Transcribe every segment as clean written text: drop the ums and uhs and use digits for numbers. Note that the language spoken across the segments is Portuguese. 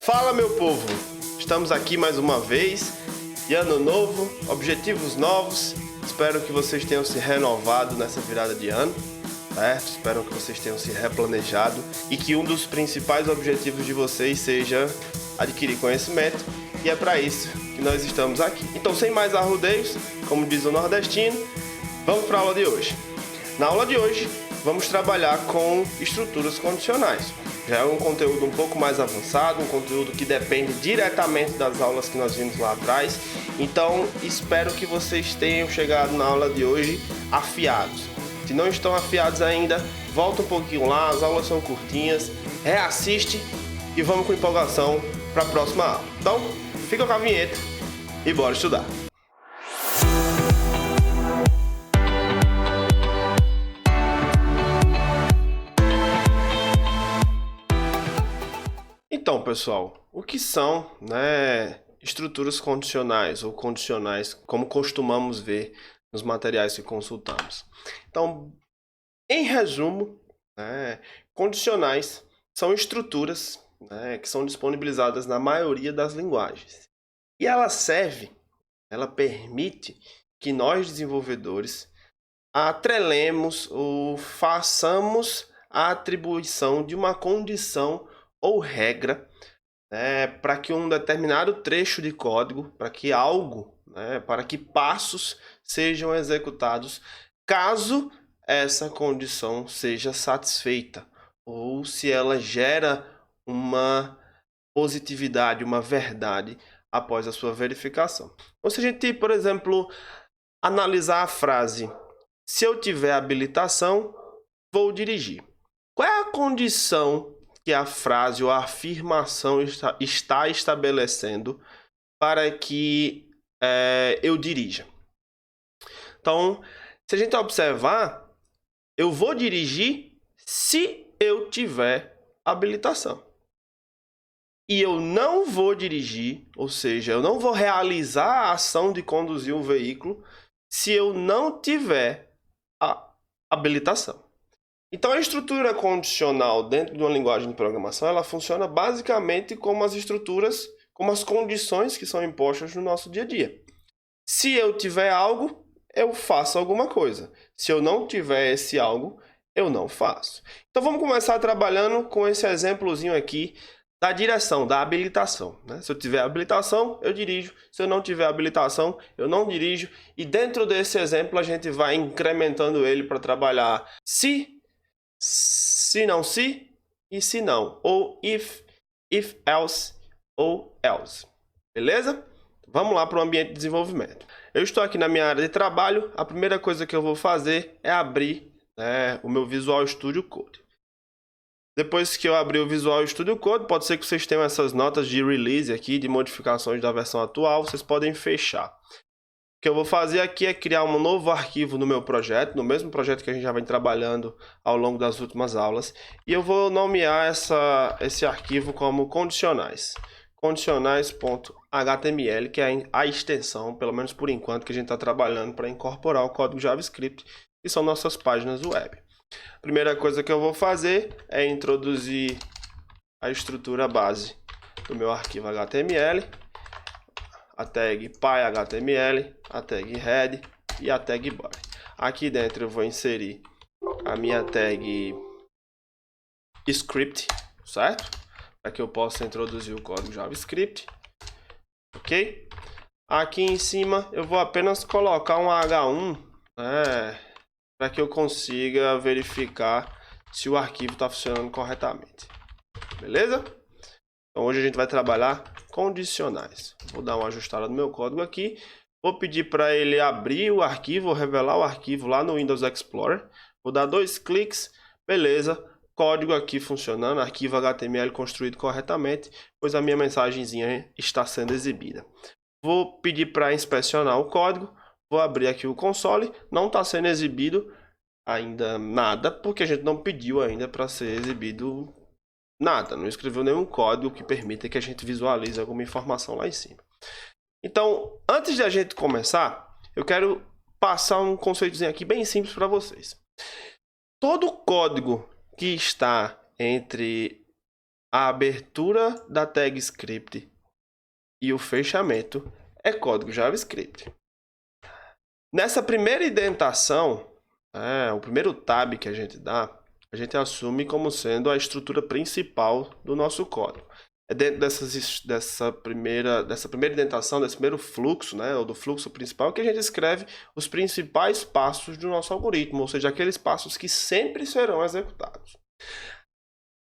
Fala, meu povo! Estamos aqui mais uma vez, e ano novo, objetivos novos. Espero que vocês tenham se renovado nessa virada de ano, certo? Espero que vocês tenham se replanejado e que um dos principais objetivos de vocês seja adquirir conhecimento, e é para isso que nós estamos aqui. Então, sem mais arrudeios, como diz o nordestino, vamos para a aula de hoje. Na aula de hoje, vamos trabalhar com estruturas condicionais. Já é um conteúdo um pouco mais avançado, um conteúdo que depende diretamente das aulas que nós vimos lá atrás. Então, espero que vocês tenham chegado na aula de hoje afiados. Se não estão afiados ainda, volta um pouquinho lá, as aulas são curtinhas, reassiste e vamos com empolgação para a próxima aula. Então, fica com a vinheta e bora estudar! Então, pessoal, o que são, estruturas condicionais ou condicionais, como costumamos ver nos materiais que consultamos? Então, em resumo, condicionais são estruturas que são disponibilizadas na maioria das linguagens. E ela permite que nós, desenvolvedores, atrelemos ou façamos a atribuição de uma condição ou regra para que um determinado trecho de código, para que algo, para que passos sejam executados caso essa condição seja satisfeita, ou se ela gera uma positividade, uma verdade após a sua verificação. Ou se a gente, por exemplo, analisar a frase, se eu tiver habilitação, vou dirigir. Qual é a condição que a frase ou a afirmação está estabelecendo para que eu dirija? Então, se a gente observar, eu vou dirigir se eu tiver habilitação. E eu não vou dirigir, ou seja, eu não vou realizar a ação de conduzir um veículo se eu não tiver a habilitação. Então, a estrutura condicional dentro de uma linguagem de programação, ela funciona basicamente como as estruturas, como as condições que são impostas no nosso dia a dia. Se eu tiver algo, eu faço alguma coisa. Se eu não tiver esse algo, eu não faço. Então, vamos começar trabalhando com esse exemplozinho aqui da direção, da habilitação. Se eu tiver habilitação, eu dirijo. Se eu não tiver habilitação, eu não dirijo. E dentro desse exemplo, a gente vai incrementando ele para trabalhar se não se e se não, ou if else ou else, beleza? Vamos lá para o ambiente de desenvolvimento. Eu estou aqui na minha área de trabalho, a primeira coisa que eu vou fazer é abrir o meu Visual Studio Code. Depois que eu abrir o Visual Studio Code, pode ser que vocês tenham essas notas de release aqui, de modificações da versão atual, vocês podem fechar. O que eu vou fazer aqui é criar um novo arquivo no meu projeto, no mesmo projeto que a gente já vem trabalhando ao longo das últimas aulas, e eu vou nomear esse arquivo como condicionais. Condicionais.html, que é a extensão, pelo menos por enquanto, que a gente está trabalhando para incorporar o código JavaScript, que são nossas páginas web. A primeira coisa que eu vou fazer é introduzir a estrutura base do meu arquivo HTML, a tag py.html, a tag head e a tag body. Aqui dentro eu vou inserir a minha tag script, certo? Para que eu possa introduzir o código JavaScript, ok? Aqui em cima eu vou apenas colocar um H1, para que eu consiga verificar se o arquivo está funcionando corretamente, beleza? Então hoje a gente vai trabalhar condicionais. Vou dar uma ajustada no meu código aqui. Vou pedir para ele abrir o arquivo, vou revelar o arquivo lá no Windows Explorer. Vou dar 2 cliques, beleza. Código aqui funcionando, arquivo HTML construído corretamente, pois a minha mensagenzinha está sendo exibida. Vou pedir para inspecionar o código. Vou abrir aqui o console. Não está sendo exibido ainda nada, porque a gente não pediu ainda para ser exibido nada, não escreveu nenhum código que permita que a gente visualize alguma informação lá em cima. Então, antes de a gente começar, eu quero passar um conceitozinho aqui bem simples para vocês. Todo código que está entre a abertura da tag script e o fechamento é código JavaScript. Nessa primeira indentação, o primeiro tab que a gente dá, a gente assume como sendo a estrutura principal do nosso código. É dentro dessa primeira indentação, desse primeiro fluxo, ou do fluxo principal, que a gente escreve os principais passos do nosso algoritmo, ou seja, aqueles passos que sempre serão executados.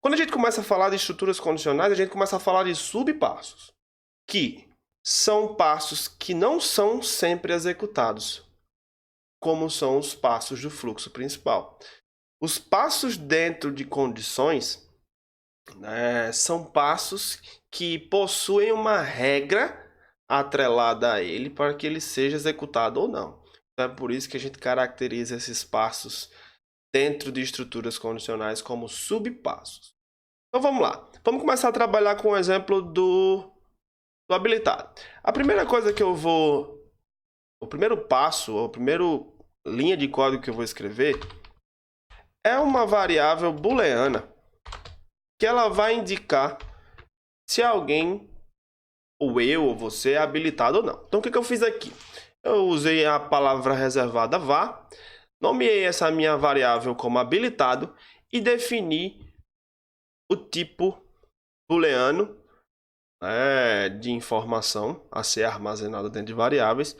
Quando a gente começa a falar de estruturas condicionais, a gente começa a falar de subpassos, que são passos que não são sempre executados, como são os passos do fluxo principal. Os passos dentro de condições são passos que possuem uma regra atrelada a ele para que ele seja executado ou não. Então, é por isso que a gente caracteriza esses passos dentro de estruturas condicionais como subpassos. Então vamos lá. Vamos começar a trabalhar com o exemplo do habilitado. A primeira coisa que eu vou... O primeiro passo, a primeira linha de código que eu vou escrever é uma variável booleana que ela vai indicar se alguém, ou eu, ou você, é habilitado ou não. Então, o que eu fiz aqui? Eu usei a palavra reservada var, nomeei essa minha variável como habilitado e defini o tipo booleano de informação a ser armazenada dentro de variáveis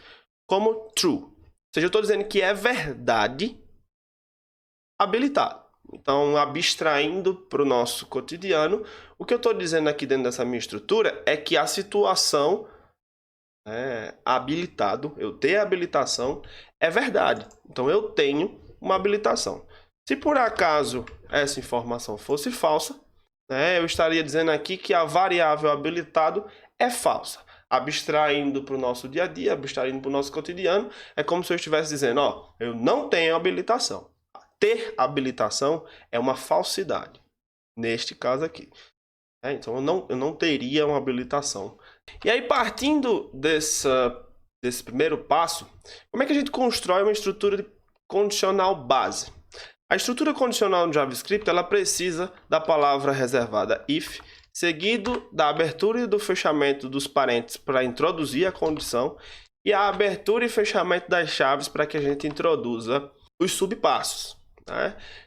como true. Ou seja, eu estou dizendo que é verdade habilitado. Então, abstraindo para o nosso cotidiano, o que eu estou dizendo aqui dentro dessa minha estrutura é que a situação habilitado, eu ter habilitação, é verdade. Então, eu tenho uma habilitação. Se por acaso essa informação fosse falsa, eu estaria dizendo aqui que a variável habilitado é falsa. Abstraindo para o nosso dia a dia, abstraindo para o nosso cotidiano, é como se eu estivesse dizendo, eu não tenho habilitação. Ter habilitação é uma falsidade, neste caso aqui. Então, eu não teria uma habilitação. E aí, partindo desse primeiro passo, como é que a gente constrói uma estrutura condicional base? A estrutura condicional no JavaScript, ela precisa da palavra reservada if, seguido da abertura e do fechamento dos parênteses para introduzir a condição, e a abertura e fechamento das chaves para que a gente introduza os subpassos.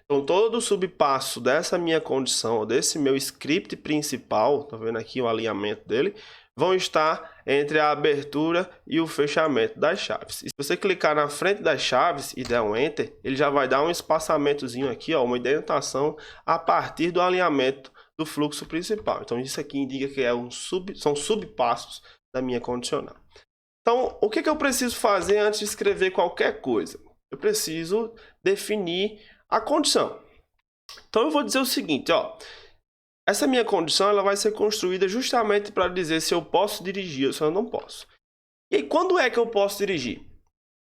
Então, todo subpasso dessa minha condição, ou desse meu script principal, tá vendo aqui o alinhamento dele, vão estar entre a abertura e o fechamento das chaves. E se você clicar na frente das chaves e der um Enter, ele já vai dar um espaçamentozinho aqui, uma indentação a partir do alinhamento do fluxo principal. Então, isso aqui indica que são subpassos da minha condicional. Então, o que eu preciso fazer antes de escrever qualquer coisa? Eu preciso definir a condição. Então, eu vou dizer o seguinte, essa minha condição ela vai ser construída justamente para dizer se eu posso dirigir ou se eu não posso. E aí, quando é que eu posso dirigir?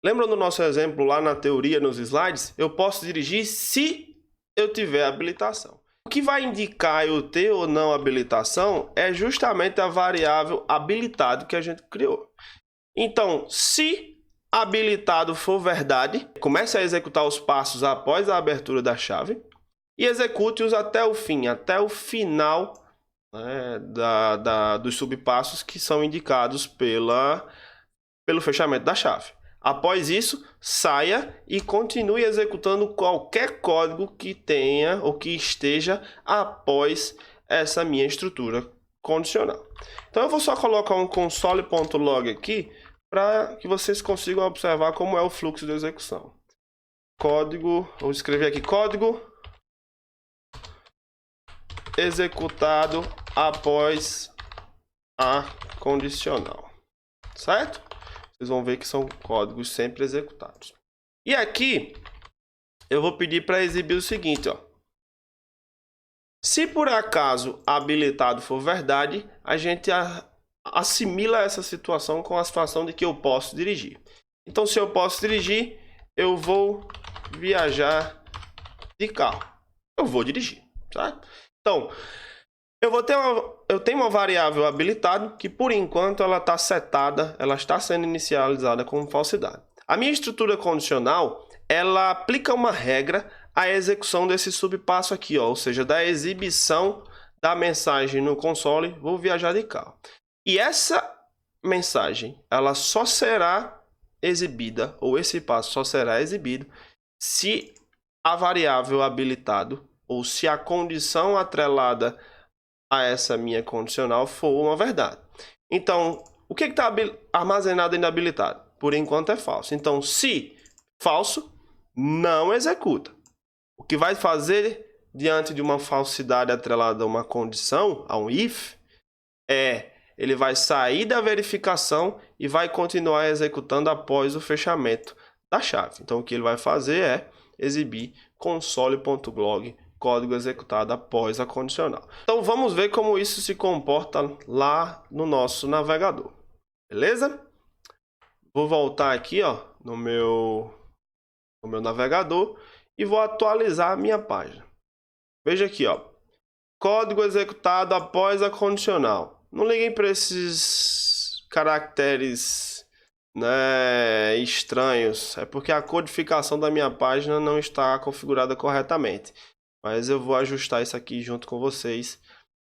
Lembra do nosso exemplo lá na teoria, nos slides? Eu posso dirigir se eu tiver habilitação. O que vai indicar eu ter ou não habilitação é justamente a variável habilitado que a gente criou. Então, se habilitado for verdade, comece a executar os passos após a abertura da chave e execute-os até o fim, até o final dos subpassos que são indicados pelo fechamento da chave. Após isso, saia e continue executando qualquer código que tenha ou que esteja após essa minha estrutura condicional. Então, eu vou só colocar um console.log aqui para que vocês consigam observar como é o fluxo de execução. Código, vou escrever aqui código executado após a condicional, certo? Vocês vão ver que são códigos sempre executados. E aqui, eu vou pedir para exibir o seguinte, Se por acaso habilitado for verdade, a gente assimila essa situação com a situação de que eu posso dirigir. Então, se eu posso dirigir, eu vou viajar de carro. Eu vou dirigir, certo? Então, eu tenho uma variável habilitado que, por enquanto, ela está setada, ela está sendo inicializada como falsidade. A minha estrutura condicional, ela aplica uma regra à execução desse subpasso aqui, ou seja, da exibição da mensagem no console, vou viajar de carro. E essa mensagem, ela só será exibida, ou esse passo só será exibido, se a variável habilitado, ou se a condição atrelada a essa minha condicional for uma verdade. Então, o que está armazenado e inabilitado? Por enquanto é falso. Então, se falso, não executa. O que vai fazer diante de uma falsidade atrelada a uma condição, a um if, ele vai sair da verificação e vai continuar executando após o fechamento da chave. Então, o que ele vai fazer é exibir console.log, código executado após a condicional. Então, vamos ver como isso se comporta lá no nosso navegador. Beleza? Vou voltar aqui, ó, no meu navegador e vou atualizar a minha página. Veja aqui, ó, código executado após a condicional. Não liguem para esses caracteres, né, estranhos. É porque a codificação da minha página não está configurada corretamente. Mas eu vou ajustar isso aqui junto com vocês,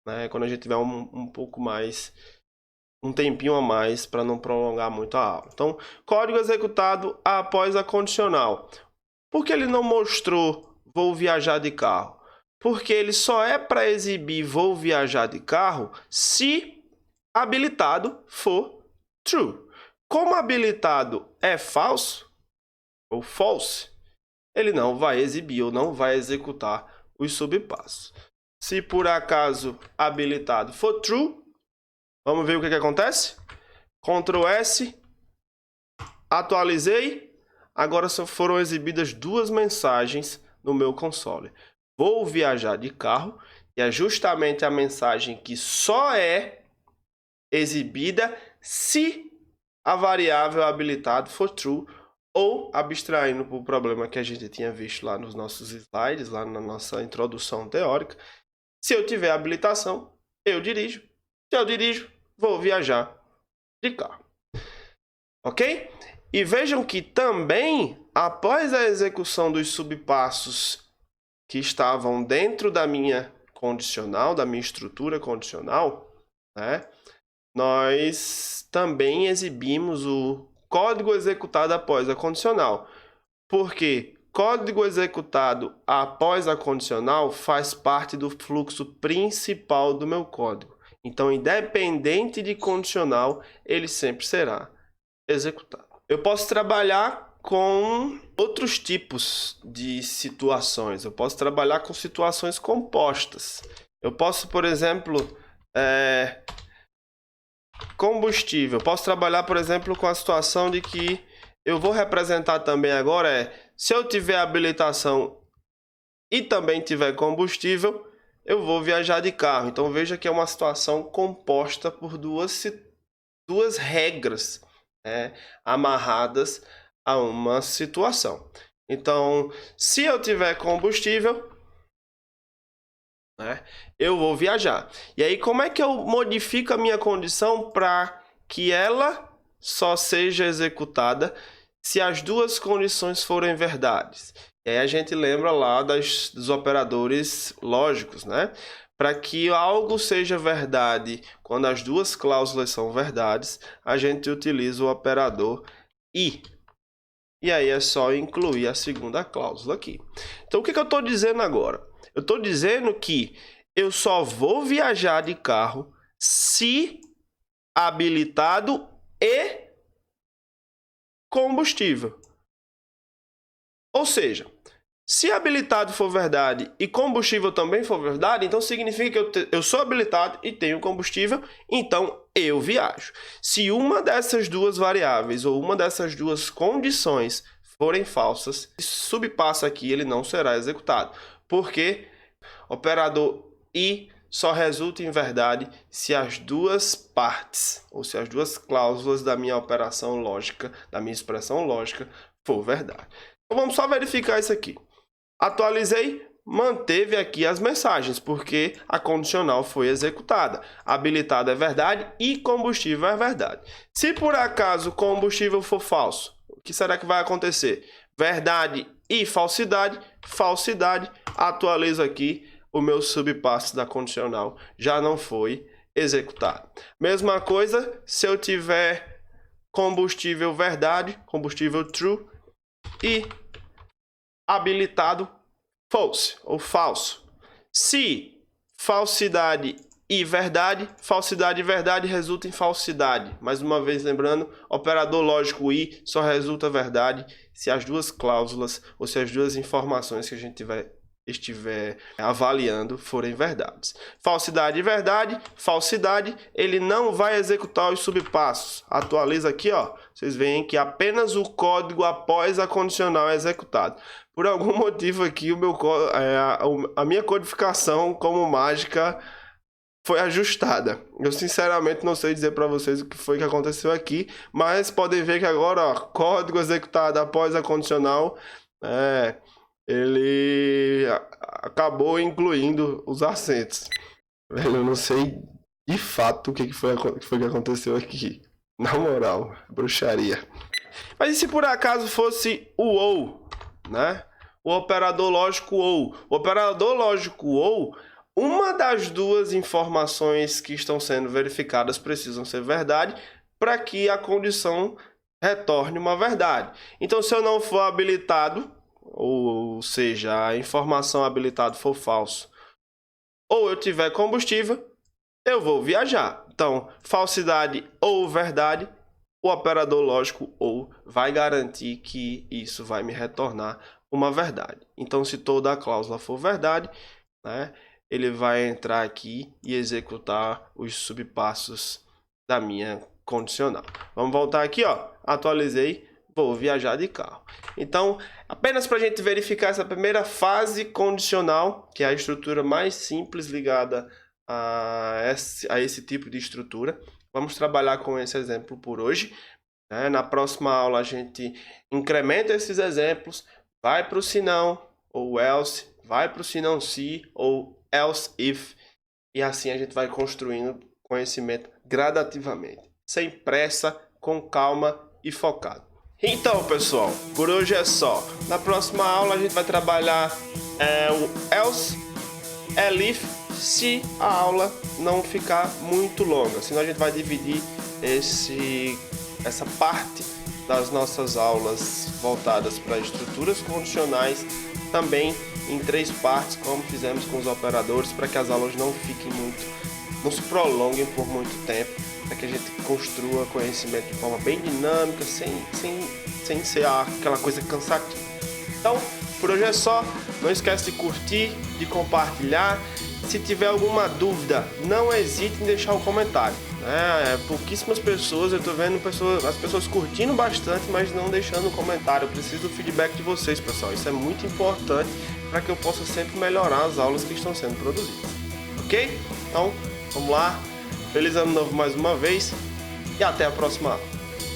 né, quando a gente tiver um pouco mais, um tempinho a mais, para não prolongar muito a aula. Então, código executado após a condicional. Por que ele não mostrou vou viajar de carro? Porque ele só é para exibir vou viajar de carro se habilitado for true. Como habilitado é falso, ou false, ele não vai exibir ou não vai executar os subpassos. Se por acaso habilitado for true, vamos ver o que acontece? Ctrl S, atualizei, agora só foram exibidas duas mensagens no meu console. Vou viajar de carro, e é justamente a mensagem que só é exibida se a variável habilitado for true, ou abstraindo para o problema que a gente tinha visto lá nos nossos slides, lá na nossa introdução teórica. Se eu tiver habilitação, eu dirijo. Se eu dirijo, vou viajar de carro. Ok? E vejam que também, após a execução dos subpassos que estavam dentro da minha condicional, da minha estrutura condicional, né, nós também exibimos o código executado após a condicional. Porque código executado após a condicional faz parte do fluxo principal do meu código. Então, independente de condicional, ele sempre será executado. Eu posso trabalhar com outros tipos de situações. Eu posso trabalhar com situações compostas. Eu posso, por exemplo, combustível. Eu posso trabalhar, por exemplo, com a situação de que eu vou representar também agora se eu tiver habilitação e também tiver combustível, eu vou viajar de carro. Então veja que é uma situação composta por duas regras, amarradas a uma situação. Então, se eu tiver combustível, eu vou viajar. E aí, como é que eu modifico a minha condição para que ela só seja executada se as duas condições forem verdades? E aí a gente lembra lá dos operadores lógicos, né? Para que algo seja verdade quando as duas cláusulas são verdades, a gente utiliza o operador i. E aí é só incluir a segunda cláusula aqui. Então, o que eu estou dizendo agora? Eu estou dizendo que eu só vou viajar de carro se habilitado e combustível. Ou seja, se habilitado for verdade e combustível também for verdade, então significa que eu sou habilitado e tenho combustível, então eu viajo. Se uma dessas duas variáveis ou uma dessas duas condições forem falsas, esse subpasso aqui ele não será executado, porque operador i só resulta em verdade se as duas partes, ou se as duas cláusulas da minha operação lógica, da minha expressão lógica, for verdade. Então vamos só verificar isso aqui. Atualizei, manteve aqui as mensagens, porque a condicional foi executada. Habilitado é verdade e combustível é verdade. Se por acaso combustível for falso, o que será que vai acontecer? Verdade e falsidade, falsidade, atualizo aqui, o meu subpasso da condicional já não foi executado. Mesma coisa se eu tiver combustível verdade, combustível true, e habilitado false ou falso. Se falsidade e verdade resulta em falsidade. Mais uma vez lembrando, operador lógico i só resulta verdade se as duas cláusulas ou se as duas informações que a gente estiver avaliando forem verdades. Falsidade e verdade, falsidade, ele não vai executar os subpassos. Atualiza aqui, ó, vocês veem que apenas o código após a condicional é executado. Por algum motivo aqui, a minha codificação como mágica foi ajustada. Eu sinceramente não sei dizer para vocês o que foi que aconteceu aqui, mas podem ver que agora, ó, código executado após a condicional, ele acabou incluindo os acentos. Eu não sei de fato o que foi que aconteceu aqui. Na moral, bruxaria. Mas e se por acaso fosse o OU, né? O operador lógico OU. O operador lógico OU, uma das duas informações que estão sendo verificadas precisam ser verdade para que a condição retorne uma verdade. Então, se eu não for habilitado, ou seja, a informação habilitada for falso, ou eu tiver combustível, eu vou viajar. Então, falsidade ou verdade, o operador lógico ou vai garantir que isso vai me retornar uma verdade. Então, se toda a cláusula for verdade, né, ele vai entrar aqui e executar os subpassos da minha condicional. Vamos voltar aqui, ó. Atualizei, vou viajar de carro. Então, apenas para a gente verificar essa primeira fase condicional, que é a estrutura mais simples ligada a esse tipo de estrutura, vamos trabalhar com esse exemplo por hoje. Na próxima aula a gente incrementa esses exemplos, vai para o se não ou else, vai para o se não se ou else if, e assim a gente vai construindo conhecimento gradativamente, sem pressa, com calma e focado. Então, pessoal, por hoje é só. Na próxima aula a gente vai trabalhar o else, if, se a aula não ficar muito longa. Senão a gente vai dividir essa parte das nossas aulas voltadas para estruturas condicionais também em 3 partes, como fizemos com os operadores, para que as aulas não se prolonguem por muito tempo, para que a gente construa conhecimento de forma bem dinâmica, sem ser aquela coisa cansativa. Então, por hoje é só. Não esquece de curtir, de compartilhar. Se tiver alguma dúvida, não hesite em deixar um comentário. Pouquíssimas pessoas, eu estou vendo as pessoas curtindo bastante, mas não deixando um comentário. Eu preciso do feedback de vocês, pessoal. Isso é muito importante para que eu possa sempre melhorar as aulas que estão sendo produzidas. Ok? Então, vamos lá. Feliz ano novo mais uma vez e até a próxima aula.